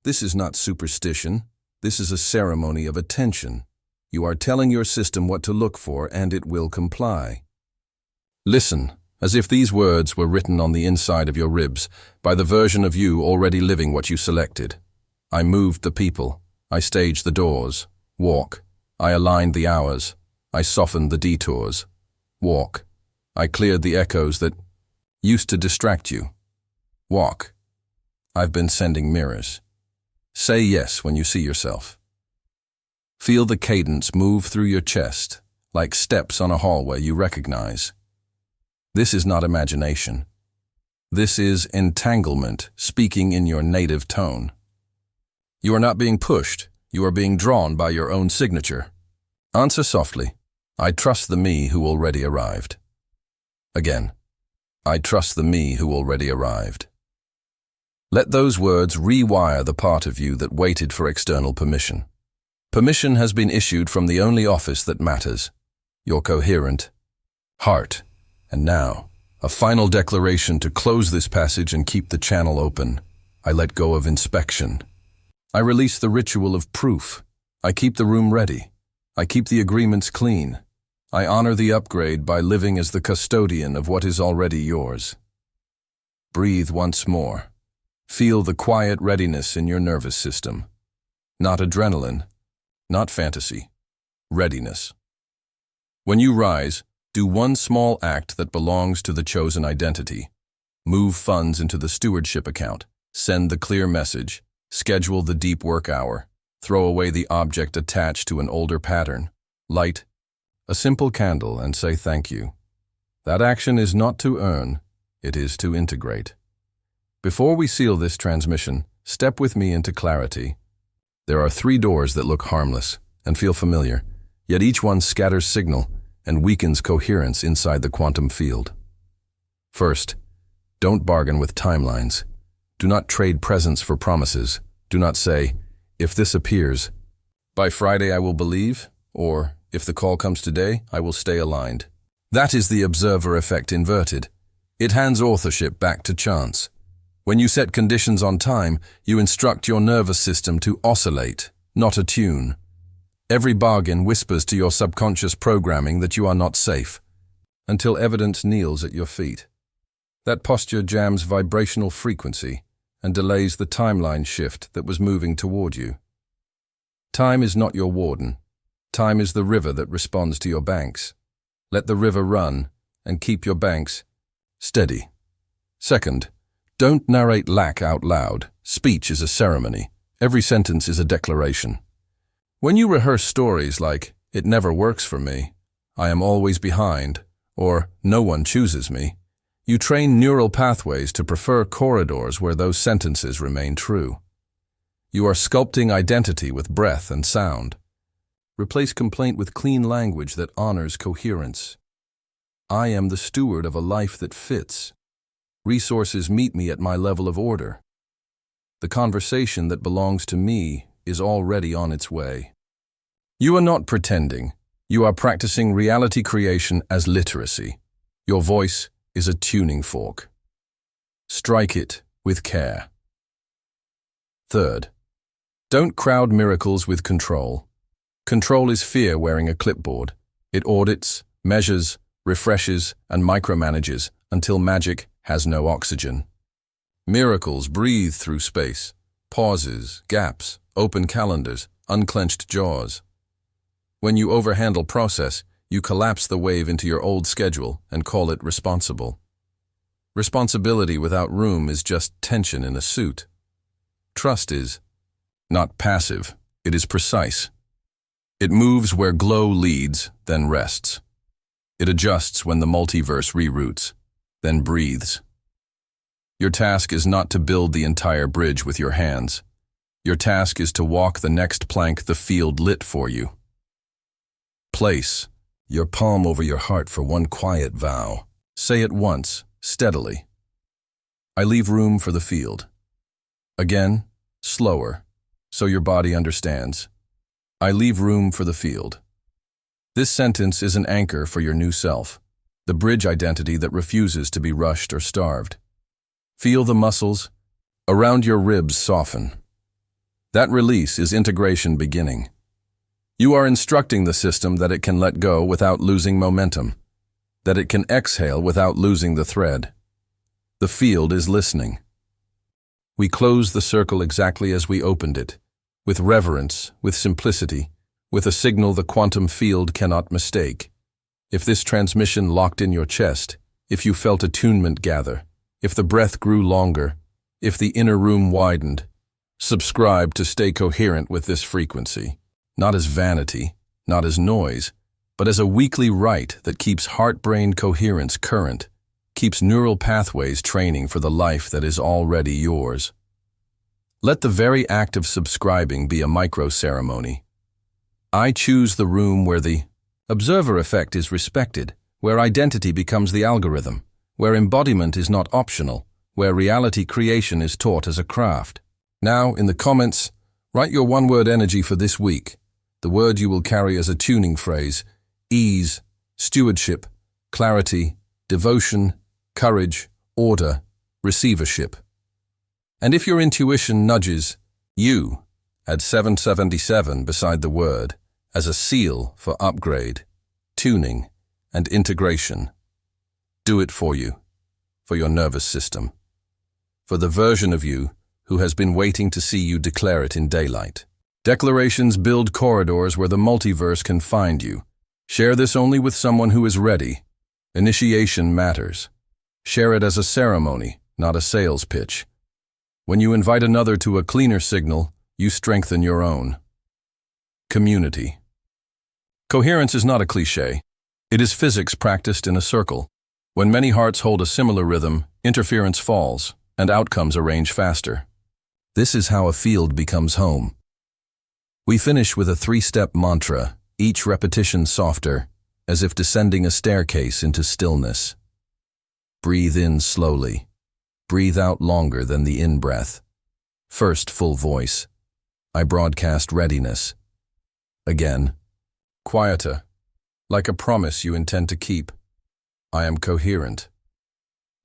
This is not superstition. This is a ceremony of attention. You are telling your system what to look for, and it will comply. Listen, as if these words were written on the inside of your ribs by the version of you already living what you selected. I moved the people. I staged the doors. Walk. I aligned the hours. I softened the detours. Walk. I cleared the echoes that used to distract you. Walk. I've been sending mirrors. Say yes when you see yourself. Feel the cadence move through your chest, like steps on a hallway you recognize. This is not imagination. This is entanglement speaking in your native tone. You are not being pushed. You are being drawn by your own signature. Answer softly. I trust the me who already arrived. Again. I trust the me who already arrived. Let those words rewire the part of you that waited for external permission. Permission has been issued from the only office that matters, your coherent heart. And now, a final declaration to close this passage and keep the channel open. I let go of inspection. I release the ritual of proof. I keep the room ready. I keep the agreements clean. I honor the upgrade by living as the custodian of what is already yours. Breathe once more. Feel the quiet readiness in your nervous system. Not adrenaline, not fantasy. Readiness. When you rise, Do one small act that belongs to the chosen identity. Move funds into the stewardship account. Send the clear message. Schedule the deep work hour. Throw away the object attached to an older pattern. Light a simple candle and say thank you. That action is not to earn, it is to integrate. Before we seal this transmission, step with me into clarity. There are 3 doors that look harmless and feel familiar, yet each one scatters signal and weakens coherence inside the quantum field. First, don't bargain with timelines. Do not trade presents for promises. Do not say, if this appears, by Friday I will believe, or if the call comes today, I will stay aligned. That is the observer effect inverted. It hands authorship back to chance. When you set conditions on time, you instruct your nervous system to oscillate, not attune. Every bargain whispers to your subconscious programming that you are not safe, until evidence kneels at your feet. That posture jams vibrational frequency and delays the timeline shift that was moving toward you. Time is not your warden. Time is the river that responds to your banks. Let the river run and keep your banks steady. Second, don't narrate lack out loud. Speech is a ceremony. Every sentence is a declaration. When you rehearse stories like, "It never works for me," "I am always behind," or "No one chooses me," you train neural pathways to prefer corridors where those sentences remain true. You are sculpting identity with breath and sound. Replace complaint with clean language that honors coherence. I am the steward of a life that fits. Resources meet me at my level of order. The conversation that belongs to me is already on its way. You are not pretending. You are practicing reality creation as literacy. Your voice is a tuning fork. Strike it with care. Third, don't crowd miracles with control. Control is fear wearing a clipboard. It audits, measures, refreshes, and micromanages until magic has no oxygen. Miracles breathe through space, pauses, gaps, open calendars, unclenched jaws. When you overhandle process, you collapse the wave into your old schedule and call it responsible. Responsibility without room is just tension in a suit. Trust is not passive, it is precise. It moves where glow leads, then rests. It adjusts when the multiverse reroutes, then breathes. Your task is not to build the entire bridge with your hands. Your task is to walk the next plank the field lit for you. Place your palm over your heart for one quiet vow. Say it once, steadily. I leave room for the field. Again, slower, so your body understands. I leave room for the field. This sentence is an anchor for your new self, the bridge identity that refuses to be rushed or starved. Feel the muscles around your ribs soften. That release is integration beginning. You are instructing the system that it can let go without losing momentum, that it can exhale without losing the thread. The field is listening. We close the circle exactly as we opened it, with reverence, with simplicity, with a signal the quantum field cannot mistake. If this transmission locked in your chest, if you felt attunement gather, if the breath grew longer, if the inner room widened, subscribe to stay coherent with this frequency, not as vanity, not as noise, but as a weekly rite that keeps heart-brain coherence current, keeps neural pathways training for the life that is already yours. Let the very act of subscribing be a micro-ceremony. I choose the room where the observer effect is respected, where identity becomes the algorithm, where embodiment is not optional, where reality creation is taught as a craft. Now, in the comments, write your one-word energy for this week, the word you will carry as a tuning phrase: ease, stewardship, clarity, devotion, courage, order, receivership. And if your intuition nudges, you add 777 beside the word as a seal for upgrade, tuning, and integration. Do it for you, for your nervous system, for the version of you who has been waiting to see you declare it in daylight. Declarations build corridors where the multiverse can find you. Share this only with someone who is ready. Initiation matters. Share it as a ceremony, not a sales pitch. When you invite another to a cleaner signal, you strengthen your own. Community. Coherence is not a cliché. It is physics practiced in a circle. When many hearts hold a similar rhythm, interference falls, and outcomes arrange faster. This is how a field becomes home. We finish with a 3-step mantra, each repetition softer, as if descending a staircase into stillness. Breathe in slowly. Breathe out longer than the in-breath. First, full voice. I broadcast readiness. Again, quieter, like a promise you intend to keep. I am coherent.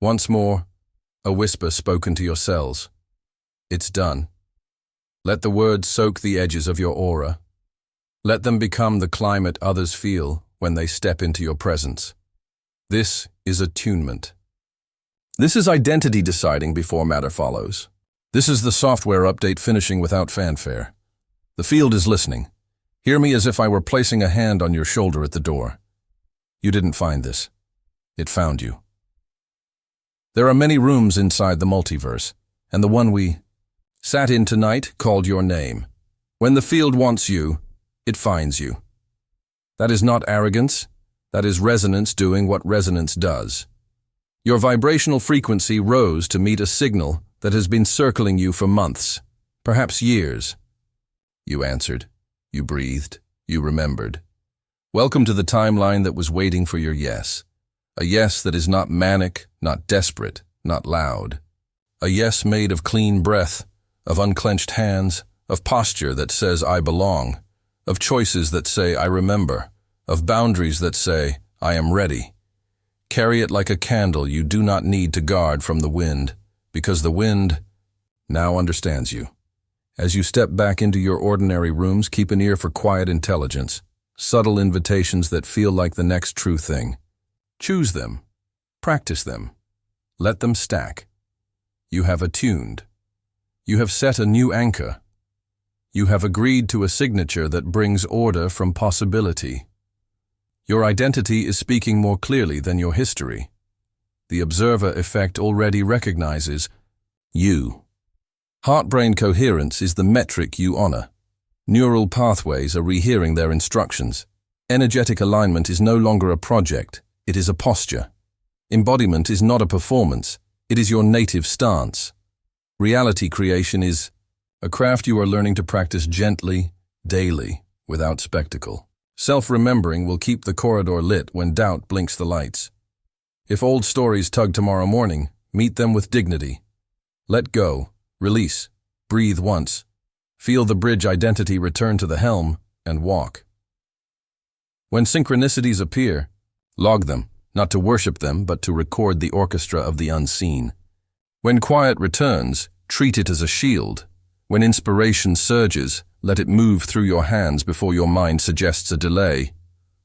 Once more, a whisper spoken to your cells. It's done. Let the words soak the edges of your aura. Let them become the climate others feel when they step into your presence. This is attunement. This is identity deciding before matter follows. This is the software update finishing without fanfare. The field is listening. Hear me as if I were placing a hand on your shoulder at the door. You didn't find this. It found you. There are many rooms inside the multiverse, and the one we sat in tonight called your name. When the field wants you, it finds you. That is not arrogance. That is resonance doing what resonance does. Your vibrational frequency rose to meet a signal that has been circling you for months, perhaps years. You answered. You breathed. You remembered. Welcome to the timeline that was waiting for your yes. A yes that is not manic, not desperate, not loud. A yes made of clean breath, of unclenched hands, of posture that says I belong, of choices that say I remember, of boundaries that say I am ready. Carry it like a candle you do not need to guard from the wind, because the wind now understands you. As you step back into your ordinary rooms, keep an ear for quiet intelligence, subtle invitations that feel like the next true thing. Choose them. Practice them. Let them stack. You have attuned. You have set a new anchor. You have agreed to a signature that brings order from possibility. Your identity is speaking more clearly than your history. The observer effect already recognizes you. Heart-brain coherence is the metric you honor. Neural pathways are rehearing their instructions. Energetic alignment is no longer a project, it is a posture. Embodiment is not a performance, it is your native stance. Reality creation is a craft you are learning to practice gently, daily, without spectacle. Self-remembering will keep the corridor lit when doubt blinks the lights. If old stories tug tomorrow morning, meet them with dignity. Let go, release, breathe once. Feel the bridge identity return to the helm, and walk. When synchronicities appear, log them, not to worship them, but to record the orchestra of the unseen. When quiet returns, treat it as a shield. When inspiration surges, let it move through your hands before your mind suggests a delay.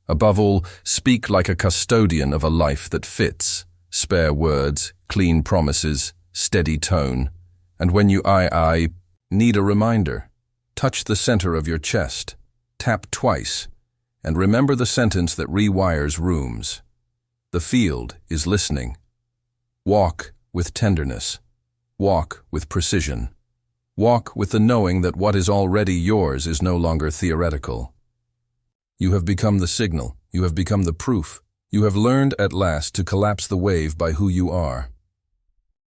Above all, speak like a custodian of a life that fits. Spare words, clean promises, steady tone. And when you need a reminder, touch the center of your chest, tap twice, and remember the sentence that rewires rooms. The field is listening. Walk with tenderness. Walk with precision. Walk with the knowing that what is already yours is no longer theoretical. You have become the signal. You have become the proof. You have learned at last to collapse the wave by who you are.